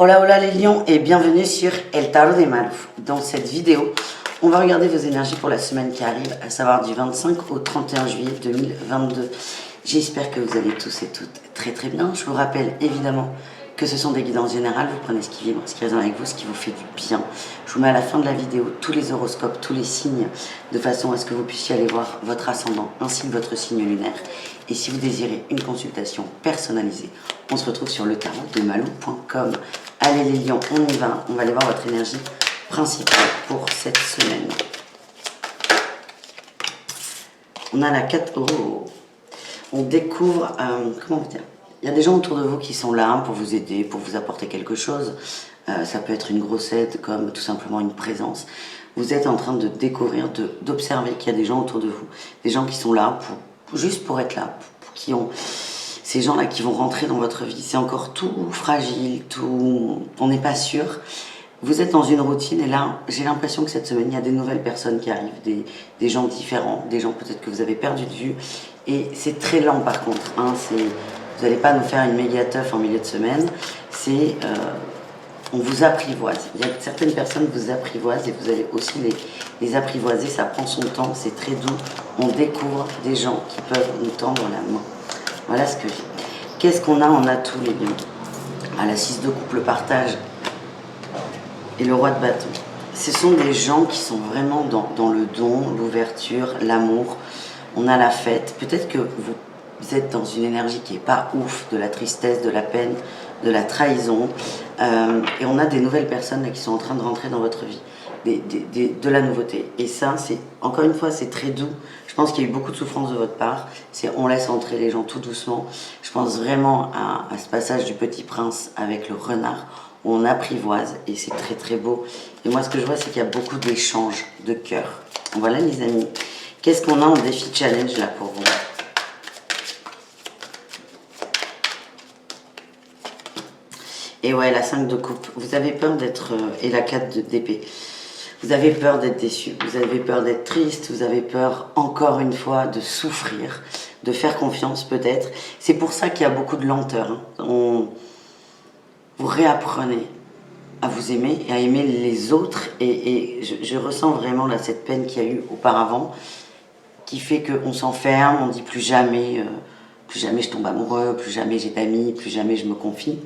Hola hola les lions et bienvenue sur El Tarot de Malu. Dans cette vidéo, on va regarder vos énergies pour la semaine qui arrive, à savoir du 25 au 31 juillet 2022. J'espère que vous allez tous et toutes très très bien. Je vous rappelle évidemment que ce sont des guidances générales, vous prenez ce qui vibre, ce qui résonne avec vous, ce qui vous fait du bien. Je vous mets à la fin de la vidéo tous les horoscopes, tous les signes, de façon à ce que vous puissiez aller voir votre ascendant ainsi que votre signe lunaire. Et si vous désirez une consultation personnalisée, on se retrouve sur le tarot de malou.com. Allez les lions, on y va, on va aller voir votre énergie principale pour cette semaine. On a la 4 euros. On découvre, comment vous dire, il y a des gens autour de vous qui sont là pour vous aider, pour vous apporter quelque chose. Ça peut être une grosse aide comme tout simplement une présence. Vous êtes en train de découvrir, d'observer qu'il y a des gens autour de vous. Des gens qui sont là juste pour être là, qui ont ces gens-là qui vont rentrer dans votre vie. C'est encore tout fragile, on n'est pas sûr. Vous êtes dans une routine et là, j'ai l'impression que cette semaine, il y a des nouvelles personnes qui arrivent, des gens différents, des gens peut-être que vous avez perdu de vue. Et c'est très lent par contre. Hein, vous n'allez pas nous faire une méga teuf en milieu de semaine. On vous apprivoise. Il y a certaines personnes qui vous apprivoisent et vous allez aussi les apprivoiser. Ça prend son temps, c'est très doux. On découvre des gens qui peuvent nous tendre la main. Voilà ce que j'ai. Qu'est-ce qu'on a? On a tous les lions. À la 6 de couple partage et le roi de bâton. Ce sont des gens qui sont vraiment dans le don, l'ouverture, l'amour. On a la fête. Peut-être que vous êtes dans une énergie qui n'est pas ouf, de la tristesse, de la peine, de la trahison. Et on a des nouvelles personnes là, qui sont en train de rentrer dans votre vie. De la nouveauté. Et ça, encore une fois, c'est très doux. Je pense qu'il y a eu beaucoup de souffrance de votre part. On laisse entrer les gens tout doucement. Je pense vraiment à ce passage du Petit Prince avec le renard, où on apprivoise, et c'est très très beau. Et moi, ce que je vois, c'est qu'il y a beaucoup d'échanges de cœur. Voilà les amis. Qu'est-ce qu'on a en défi challenge là pour vous? Et ouais, la 5 de coupe. Vous avez peur d'être... et la 4 d'épée. Vous avez peur d'être déçu, vous avez peur d'être triste, vous avez peur, encore une fois, de souffrir, de faire confiance peut-être. C'est pour ça qu'il y a beaucoup de lenteur. Hein. Vous réapprenez à vous aimer et à aimer les autres. Et je ressens vraiment là cette peine qu'il y a eu auparavant, qui fait qu'on s'enferme, on dit plus jamais je tombe amoureux, plus jamais j'ai d'amis, plus jamais je me confie.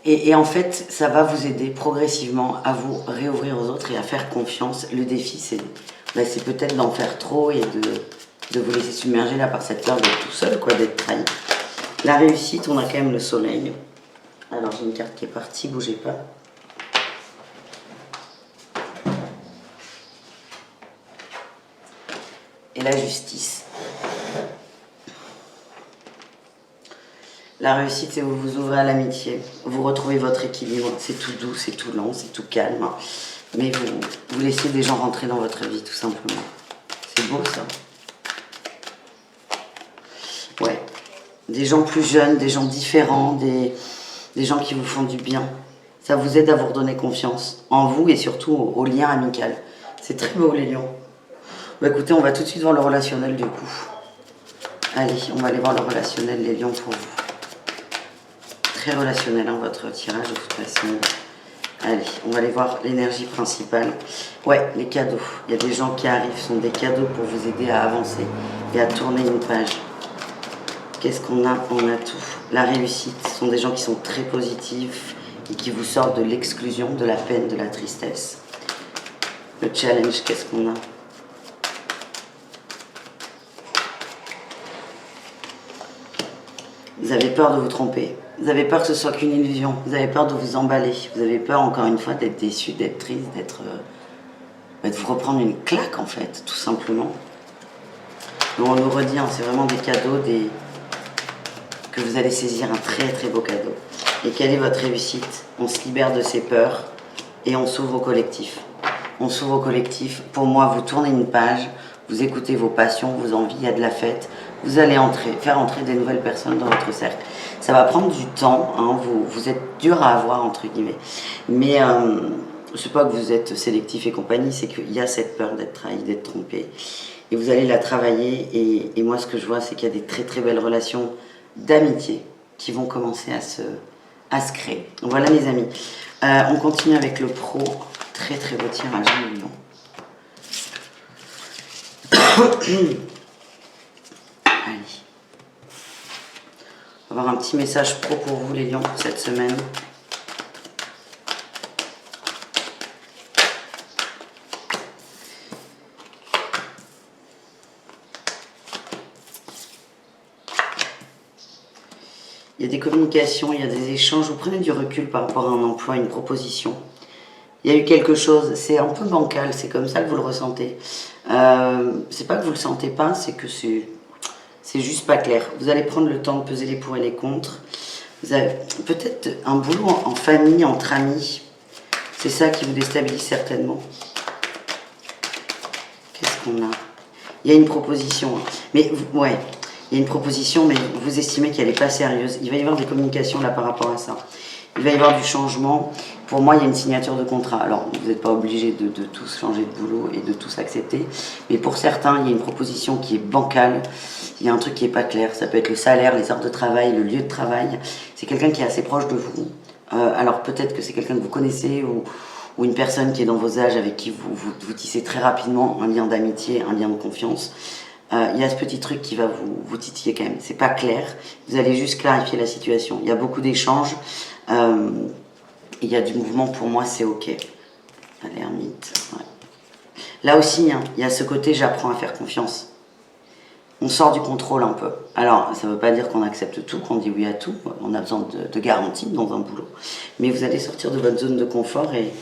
Et en fait, ça va vous aider progressivement à vous réouvrir aux autres et à faire confiance. Le défi, c'est peut-être d'en faire trop et de vous laisser submerger là par cette peur d'être tout seul, d'être trahi. La réussite, on a quand même le soleil. Alors, j'ai une carte qui est partie, bougez pas. Et la justice. La réussite, c'est vous vous ouvrez à l'amitié, vous retrouvez votre équilibre, c'est tout doux, c'est tout lent, c'est tout calme, mais vous laissez des gens rentrer dans votre vie, tout simplement. C'est beau, ça. Ouais. Des gens plus jeunes, des gens différents, des gens qui vous font du bien. Ça vous aide à vous redonner confiance en vous et surtout au lien amical. C'est très beau, les lions. Bah, écoutez, on va tout de suite voir le relationnel, du coup. Allez, on va aller voir le relationnel, les lions, pour vous. Très relationnel, hein, votre tirage de toute façon. Allez, on va aller voir l'énergie principale. Ouais, les cadeaux. Il y a des gens qui arrivent, ce sont des cadeaux pour vous aider à avancer et à tourner une page. Qu'est-ce qu'on a? On a tout. La réussite, ce sont des gens qui sont très positifs et qui vous sortent de l'exclusion, de la peine, de la tristesse. Le challenge, qu'est-ce qu'on a? Vous avez peur de vous tromper. Vous avez peur que ce soit qu'une illusion. Vous avez peur de vous emballer. Vous avez peur, encore une fois, d'être déçu, d'être triste, de vous reprendre une claque, en fait, tout simplement. Donc, on nous redit, hein, c'est vraiment des cadeaux, que vous allez saisir un très très beau cadeau. Et quelle est votre réussite? On se libère de ses peurs et on s'ouvre au collectif. On s'ouvre au collectif. Pour moi, vous tournez une page, vous écoutez vos passions, vos envies, il y a de la fête. Vous allez faire entrer des nouvelles personnes dans votre cercle. Ça va prendre du temps, hein, vous êtes dur à avoir, entre guillemets. Mais c'est pas que vous êtes sélectif et compagnie, c'est qu'il y a cette peur d'être trahi, d'être trompé. Et vous allez la travailler. Et moi, ce que je vois, c'est qu'il y a des très très belles relations d'amitié qui vont commencer à se créer. Voilà les amis. On continue avec le pro. Très très beau tirage, les lions. Allez. On va avoir un petit message pro pour vous les lions cette semaine. Il y a des communications, il y a des échanges. Vous prenez du recul par rapport à un emploi, une proposition. Il y a eu quelque chose, c'est un peu bancal, c'est comme ça que vous le ressentez. C'est pas que vous le sentez pas, c'est que c'est juste pas clair. Vous allez prendre le temps de peser les pour et les contre. Vous avez peut-être un boulot en famille, entre amis. C'est ça qui vous déstabilise certainement. Qu'est-ce qu'on a? Il y a une proposition. Mais ouais, il y a une proposition, mais vous estimez qu'elle n'est pas sérieuse. Il va y avoir des communications là par rapport à ça. Il va y avoir du changement. Pour moi, il y a une signature de contrat. Alors, vous n'êtes pas obligé de tous changer de boulot et de tous accepter. Mais pour certains, il y a une proposition qui est bancale. Il y a un truc qui n'est pas clair. Ça peut être le salaire, les heures de travail, le lieu de travail. C'est quelqu'un qui est assez proche de vous. Alors, peut-être que c'est quelqu'un que vous connaissez ou une personne qui est dans vos âges avec qui vous tissez très rapidement un lien d'amitié, un lien de confiance. Il y a ce petit truc qui va vous titiller quand même. C'est pas clair. Vous allez juste clarifier la situation. Il y a beaucoup d'échanges. Il y a du mouvement, pour moi, c'est ok. L'ermite, ouais. Là aussi, hein, il y a ce côté, j'apprends à faire confiance. On sort du contrôle un peu. Alors, ça ne veut pas dire qu'on accepte tout, qu'on dit oui à tout. On a besoin de garanties dans un boulot. Mais vous allez sortir de votre zone de confort et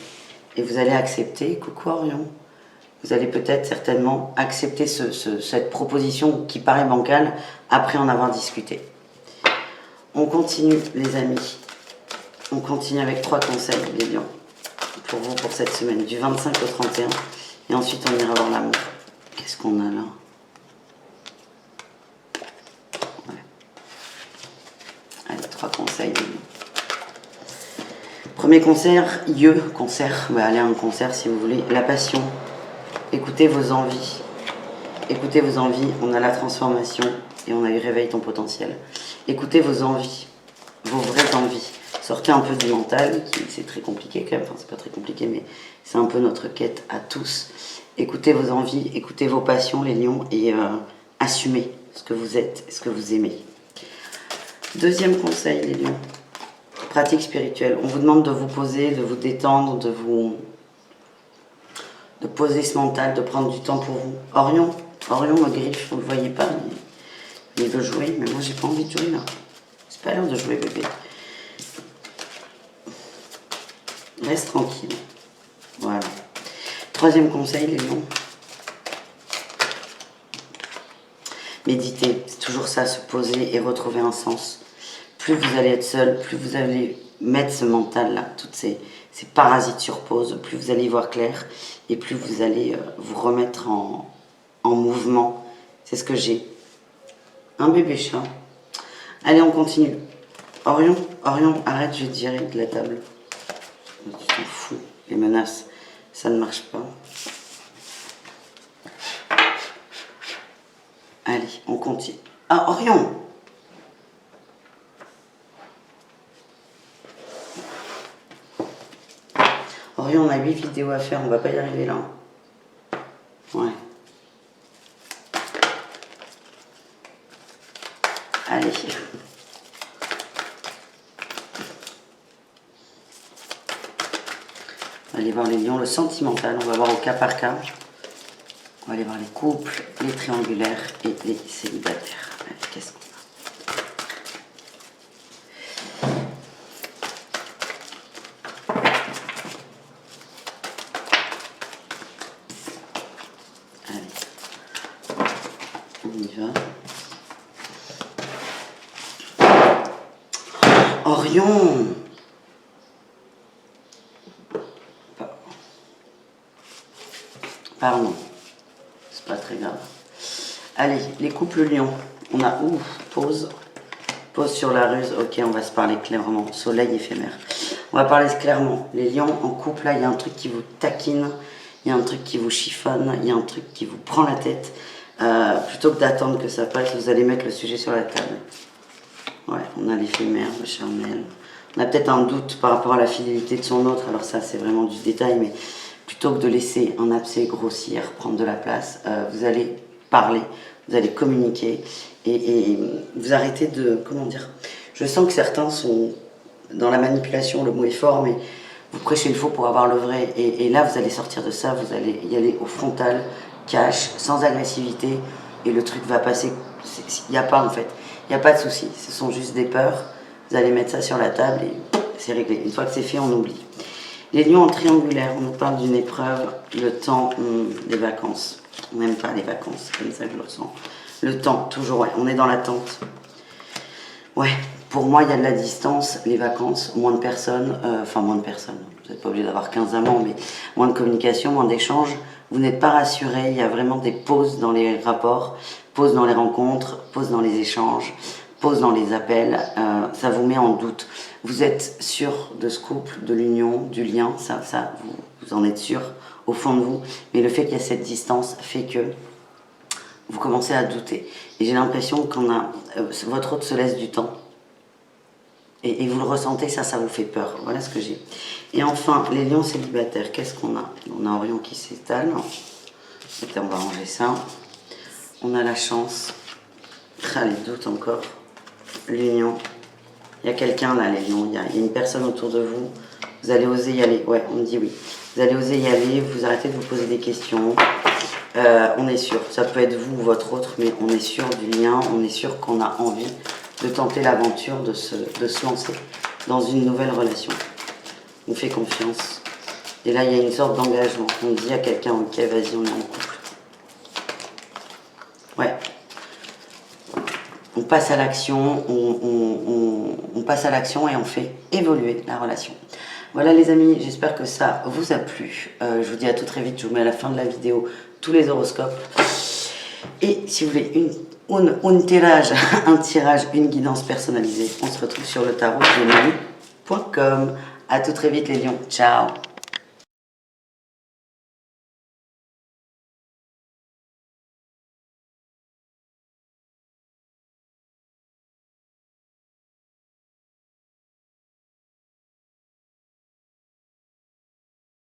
vous allez accepter. Coucou Orion. Vous allez peut-être certainement accepter cette proposition qui paraît bancale après en avoir discuté. On continue, les amis. On continue avec 3 conseils, les lions, pour vous, pour cette semaine, du 25 au 31. Et ensuite, on ira voir l'amour. Qu'est-ce qu'on a là? Ouais. Allez, 3 conseils, les lions. Premier concert, concert. Bah, allez à un concert si vous voulez. La passion. Écoutez vos envies. Écoutez vos envies. On a la transformation et on a eu réveille ton potentiel. Écoutez vos envies, vos vraies envies. Sortez un peu du mental, c'est très compliqué quand même, enfin c'est pas très compliqué, mais c'est un peu notre quête à tous. Écoutez vos envies, écoutez vos passions, les lions, et assumez ce que vous êtes, ce que vous aimez. Deuxième conseil, les lions, pratique spirituelle. On vous demande de vous poser, de vous détendre, de poser ce mental, de prendre du temps pour vous. Orion me griffe, vous ne le voyez pas, mais il veut jouer, mais moi j'ai pas envie de jouer là. C'est pas l'heure de jouer, bébé. Reste tranquille. Voilà. Troisième conseil, les lions. Méditer, c'est toujours ça, se poser et retrouver un sens. Plus vous allez être seul, plus vous allez mettre ce mental-là, toutes ces parasites sur pause, plus vous allez y voir clair et plus vous allez vous remettre en mouvement. C'est ce que j'ai. Un bébé chat. Allez, on continue. Orion, arrête, je vais te gérer de la table. Tu t'en fous, les menaces, ça ne marche pas. Allez, on continue. Ah, Orion! Orion, on a 8 vidéos à faire, on va pas y arriver là. Ouais. Allez. On va aller voir les lions, le sentimental, on va voir au cas par cas. On va aller voir les couples, les triangulaires et les célibataires. Allez, qu'est-ce qu'on a? Allez, on y va. Orion! Pardon, c'est pas très grave. Allez, les couples lions. On a pause sur la ruse. Ok, on va se parler clairement. Soleil éphémère. On va parler clairement. Les lions en couple, là, il y a un truc qui vous taquine, il y a un truc qui vous chiffonne, il y a un truc qui vous prend la tête. Plutôt que d'attendre que ça passe, vous allez mettre le sujet sur la table. Ouais, on a l'éphémère, le charnel. On a peut-être un doute par rapport à la fidélité de son autre, alors ça c'est vraiment du détail, mais plutôt que de laisser un abcès grossir, prendre de la place, vous allez parler, vous allez communiquer et vous arrêtez de, comment dire, je sens que certains sont dans la manipulation, le mot est fort, mais vous prêchez le faux pour avoir le vrai et là vous allez sortir de ça, vous allez y aller au frontal, cash, sans agressivité et le truc va passer, il n'y a pas en fait, il n'y a pas de souci, ce sont juste des peurs, vous allez mettre ça sur la table et c'est réglé, une fois que c'est fait on oublie. Les lions en triangulaire, on nous parle d'une épreuve, le temps, des vacances. On n'aime pas les vacances, comme ça je le ressens. Le temps, toujours, ouais, on est dans l'attente. Ouais, pour moi, il y a de la distance, les vacances, moins de personnes, moins de personnes. Vous n'êtes pas obligé d'avoir 15 amants, mais moins de communication, moins d'échanges. Vous n'êtes pas rassuré, il y a vraiment des pauses dans les rapports, pauses dans les rencontres, pauses dans les échanges, pauses dans les appels, ça vous met en doute. Vous êtes sûr de ce couple, de l'union, du lien, ça vous en êtes sûr au fond de vous. Mais le fait qu'il y a cette distance fait que vous commencez à douter. Et j'ai l'impression qu'on a, votre autre se laisse du temps. Et vous le ressentez, ça vous fait peur. Voilà ce que j'ai. Et enfin, les lions célibataires, qu'est-ce qu'on a? On a Orion qui s'étale. On va ranger ça. On a la chance. Les doutes encore. L'union. Il y a quelqu'un là, les lions. Il y a une personne autour de vous. Vous allez oser y aller. Ouais, on me dit oui. Vous allez oser y aller. Vous arrêtez de vous poser des questions. On est sûr. Ça peut être vous ou votre autre, mais on est sûr du lien. On est sûr qu'on a envie de tenter l'aventure, de se lancer dans une nouvelle relation. On fait confiance. Et là, il y a une sorte d'engagement. On dit à quelqu'un, ok, vas-y, on est en couple. Ouais. On passe à l'action, on passe à l'action et on fait évoluer la relation. Voilà les amis, j'espère que ça vous a plu. Je vous dis à tout très vite, je vous mets à la fin de la vidéo tous les horoscopes. Et si vous voulez un tirage, une guidance personnalisée, on se retrouve sur le tarot de Mali.com. À tout très vite les lions, ciao.